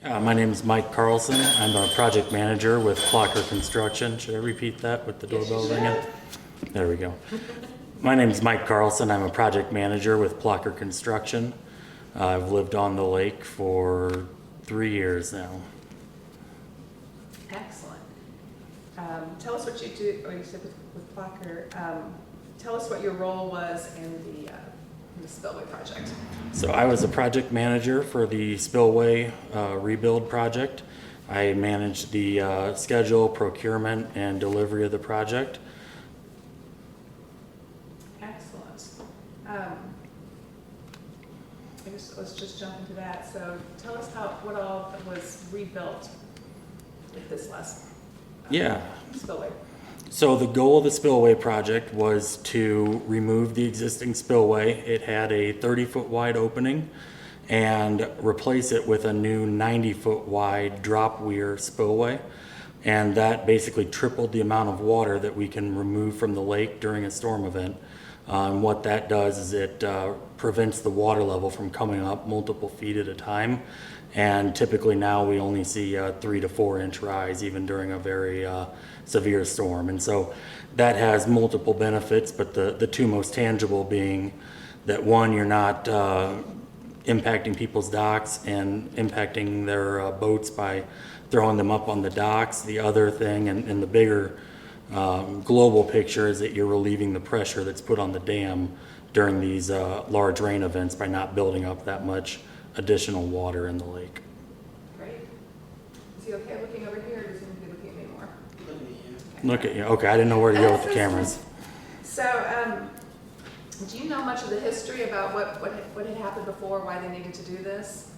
My name is Mike Carlson. I'm a project manager with Clocker Construction. Should I repeat that with the doorbell ringing? There we go. My name is Mike Carlson. I'm a project manager with Clocker Construction. I've lived on the lake for 3 years now. Excellent. Tell us what you do, or you said with Clocker. Tell us what your role was in the spillway project. So I was a project manager for the spillway rebuild project. I managed the schedule, procurement, and delivery of the project. Excellent. I guess let's just jump into that. So tell us what all was rebuilt with this last spillway. So the goal of the spillway project was to remove the existing spillway. It had a 30-foot wide opening and replace it with a new 90-foot wide drop weir spillway. And that basically tripled the amount of water that we can remove from the lake during a storm event. And what that does is it prevents the water level from coming up multiple feet at a time. And typically now we only see 3 to 4 inch rise even during a very severe storm. And so that has multiple benefits, but the two most tangible being that one, you're not impacting people's docks and impacting their boats by throwing them up on the docks. The other thing, and the bigger global picture, is that you're relieving the pressure that's put on the dam during these large rain events by not building up that much additional water in the lake. Great. Is he okay looking over here, or does he need to be looking at me more? Look at you. Okay, I didn't know where to go with the cameras. So, do you know much of the history about what had happened before, why they needed to do this?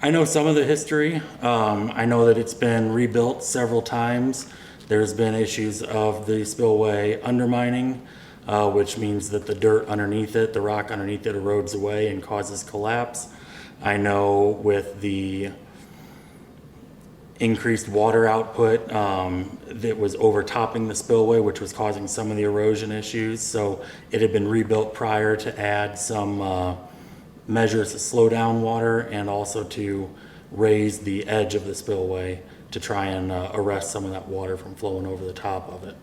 I know some of the history. I know that it's been rebuilt several times. There's been issues of the spillway undermining, which means that the dirt underneath it, the rock underneath it, erodes away and causes collapse. I know with the increased water output that was overtopping the spillway, which was causing some of the erosion issues. So it had been rebuilt prior to add some measures to slow down water and also to raise the edge of the spillway to try and arrest some of that water from flowing over the top of it.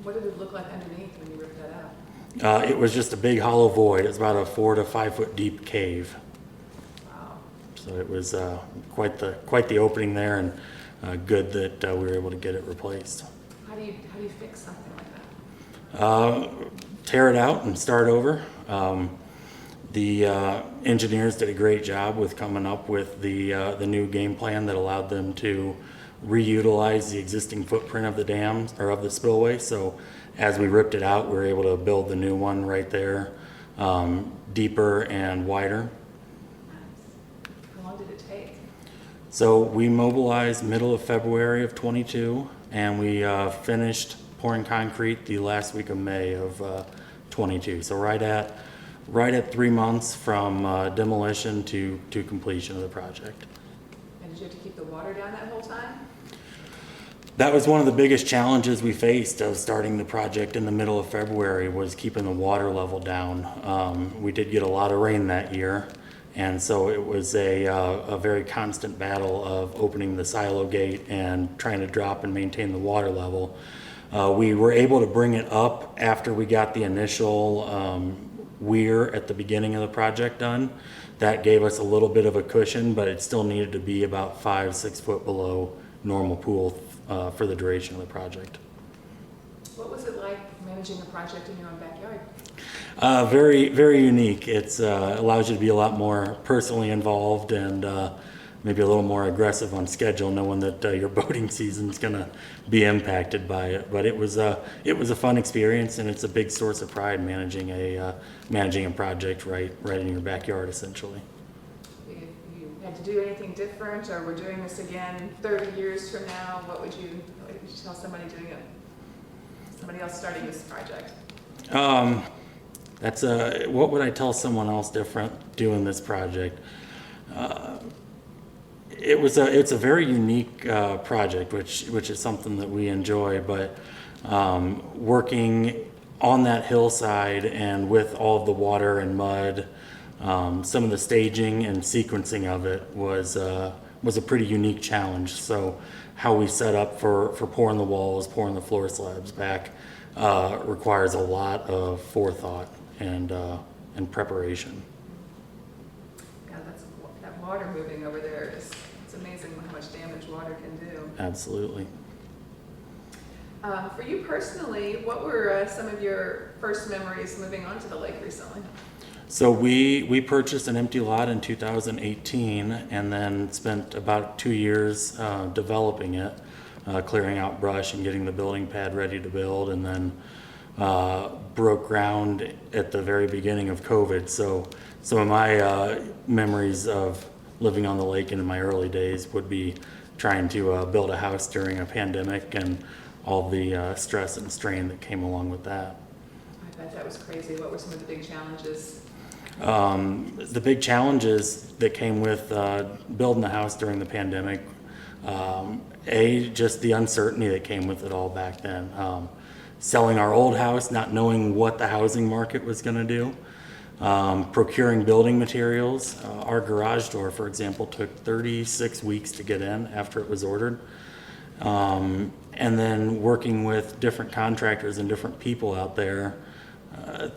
What did it look like underneath when you ripped that out? It was just a big hollow void. It was about a 4 to 5 foot deep cave. Wow. So it was quite the opening there, and good that we were able to get it replaced. How do you fix something like that? Tear it out and start over. The engineers did a great job with coming up with the new game plan that allowed them to reutilize the existing footprint of the dams or of the spillway. So as we ripped it out, we were able to build the new one right there, deeper and wider. How long did it take? So we mobilized middle of February of 22, and we finished pouring concrete the last week of May of 22. So right at 3 months from demolition to completion of the project. And did you have to keep the water down that whole time? That was one of the biggest challenges we faced of starting the project in the middle of February, was keeping the water level down. We did get a lot of rain that year, and so it was a very constant battle of opening the silo gate and trying to drop and maintain the water level. We were able to bring it up after we got the initial weir at the beginning of the project done. That gave us a little bit of a cushion, but it still needed to be about 5-6 foot below normal pool for the duration of the project. What was it like managing a project in your own backyard? Very, very unique. It allows you to be a lot more personally involved and maybe a little more aggressive on schedule, knowing that your boating season's going to be impacted by it. But it was a fun experience, and it's a big source of pride managing a project right in your backyard, essentially. You had to do anything different, or we're doing this again 30 years from now? What would you tell somebody doing it? Somebody else starting this project? What would I tell someone else different doing this project? It's a very unique project, which is something that we enjoy. But working on that hillside and with all of the water and mud, some of the staging and sequencing of it was was a pretty unique challenge. So how we set up for pouring the walls, pouring the floor slabs back, requires a lot of forethought and preparation. Yeah, that water moving over there is, it's amazing how much damage water can do. Absolutely. For you personally, what were some of your first memories moving onto the lake recently? So we purchased an empty lot in 2018 and then spent about 2 years developing it, clearing out brush and getting the building pad ready to build, and then broke ground at the very beginning of COVID. So some of my memories of living on the lake in my early days would be trying to build a house during a pandemic and all the stress and strain that came along with that. I bet that was crazy. What were some of the big challenges? The big challenges that came with building the house during the pandemic, just the uncertainty that came with it all back then. Selling our old house, not knowing what the housing market was going to do. Procuring building materials. Our garage door, for example, took 36 weeks to get in after it was ordered. And then working with different contractors and different people out there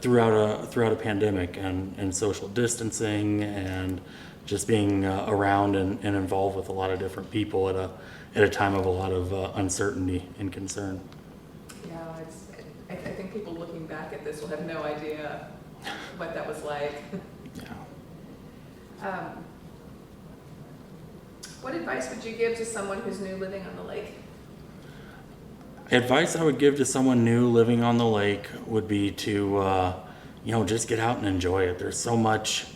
throughout a pandemic and social distancing and just being around and involved with a lot of different people at a time of a lot of uncertainty and concern. Yeah, I think people looking back at this will have no idea what that was like. Yeah. What advice would you give to someone who's new living on the lake? Advice I would give to someone new living on the lake would be to, just get out and enjoy it. There's so much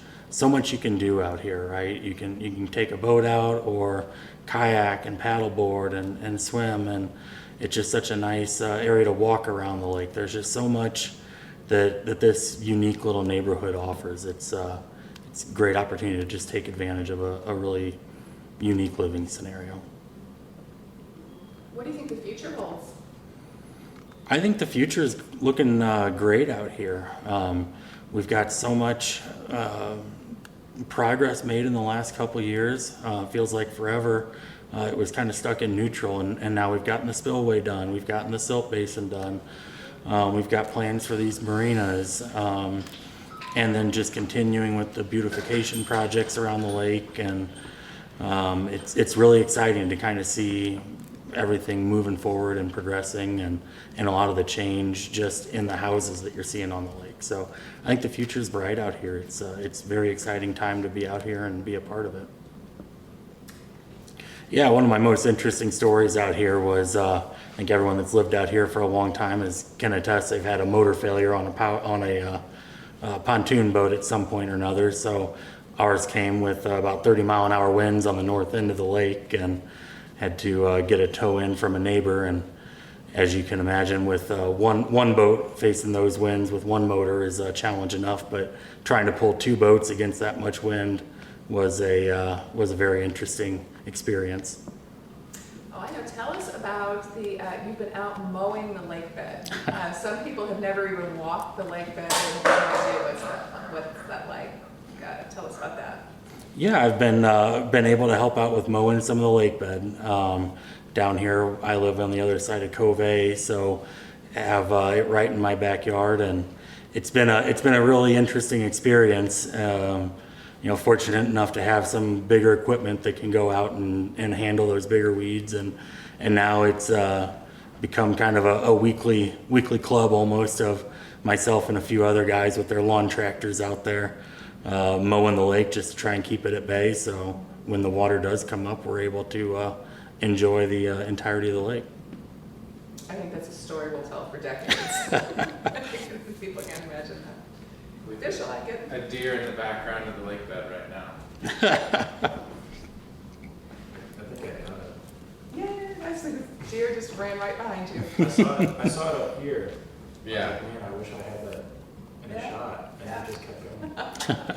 you can do out here, right? You can take a boat out or kayak and paddleboard and swim, and it's just such a nice area to walk around the lake. There's just so much that this unique little neighborhood offers. It's a great opportunity to just take advantage of a really unique living scenario. What do you think the future holds? I think the future is looking great out here. We've got so much progress made in the last couple of years. Feels like forever. It was kind of stuck in neutral, and now we've gotten the spillway done. We've gotten the silt basin done. We've got plans for these marinas, and then just continuing with the beautification projects around the lake. And it's really exciting to kind of see everything moving forward and progressing, and a lot of the change just in the houses that you're seeing on the lake. So I think the future is bright out here. It's a very exciting time to be out here and be a part of it. Yeah, one of my most interesting stories out here was I think everyone that's lived out here for a long time can attest they've had a motor failure on a pontoon boat at some point or another. So ours came with about 30-mile-an-hour winds on the north end of the lake, and had to get a tow in from a neighbor. And as you can imagine, with one boat facing those winds with one motor is a challenge enough, but trying to pull two boats against that much wind was a very interesting experience. Oh, I know. Tell us about you've been out mowing the lake bed. Some people have never even walked the lake bed and have no idea what's that like. Tell us about that. Yeah, I've been able to help out with mowing some of the lake bed. Down here, I live on the other side of Covey, so I have it right in my backyard, and it's been a really interesting experience. Fortunate enough to have some bigger equipment that can go out and handle those bigger weeds, and now it's become kind of a weekly club almost of myself and a few other guys with their lawn tractors out there. Mowing the lake just to try and keep it at bay, so when the water does come up, we're able to enjoy the entirety of the lake. I think that's a story we'll tell for decades. People can't imagine that. Fish will like it. A deer in the background of the lake bed right now. I think I got it. Yeah, actually the deer just ran right behind you. I saw it up here. Yeah. I was like, man, I wish I had that in a shot. And Yeah. it just kept going.